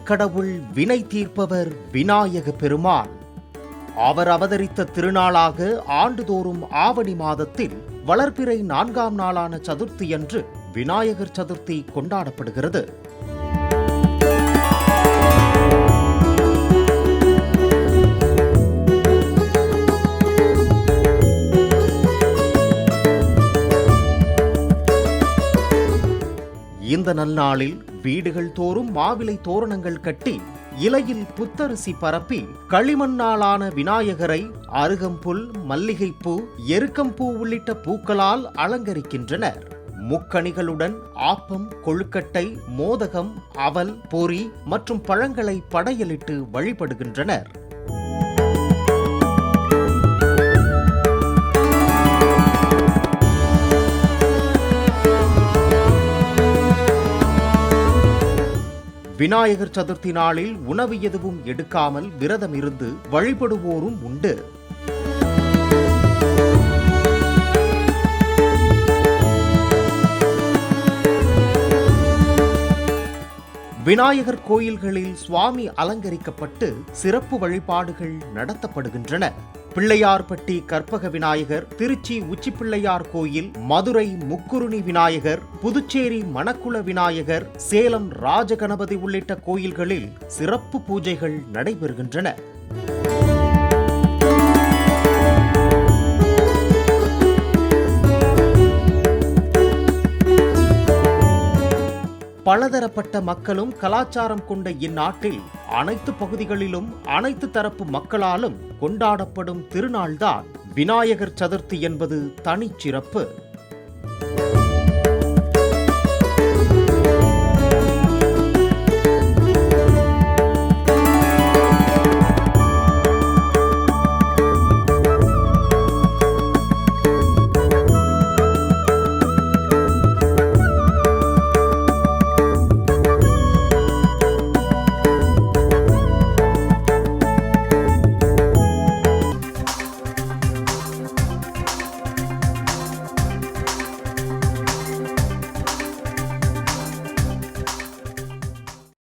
கடவுள் வினை தீர்ப்பவர் விநாயக பெருமான். அவர் அவதரித்த திருநாளாக ஆண்டுதோறும் ஆவணி மாதத்தில் வளர்பிறை 4ஆம் நாளான சதுர்த்தியன்று விநாயகர் சதுர்த்தி கொண்டாடப்படுகிறது. இந்த நல்நாளில் வீடுகள் தோறும் மாவிலை தோரணங்கள் கட்டி இலையில் புத்தரிசி பரப்பி களிமண்ணாலான விநாயகரை அருகம்புல், மல்லிகைப்பூ, எருக்கம்பூ உள்ளிட்ட பூக்களால் அலங்கரிக்கின்றனர். முக்கணிகளுடன் ஆப்பம், கொழுக்கட்டை, மோதகம், அவல், பொரி மற்றும் பழங்களை படையலிட்டு வழிபடுகின்றனர். விநாயகர் சதுர்த்தி நாளில் உணவு எதுவும் எடுக்காமல் விரதம் இருந்து வழிபடுவோரும் உண்டு. விநாயகர் கோயில்களில் சுவாமி அலங்கரிக்கப்பட்டு சிறப்பு வழிபாடுகள் நடத்தப்படுகின்றன. பிள்ளையார்பட்டி கற்பக விநாயகர், திருச்சி உச்சிப்பிள்ளையார் கோயில், மதுரை முக்குருணி விநாயகர், புதுச்சேரி மணக்குள விநாயகர், சேலம் ராஜகணபதி உள்ளிட்ட கோயில்களில் சிறப்பு பூஜைகள் நடைபெறுகின்றன. பலதரப்பட்ட மக்களும் கலாச்சாரம் கொண்ட இந்நாட்டில் அனைத்து பகுதிகளிலும் அனைத்து தரப்பு மக்களாலும் கொண்டாடப்படும் திருநாள்தான் விநாயகர் சதுர்த்தி என்பது தனிச்சிறப்பு.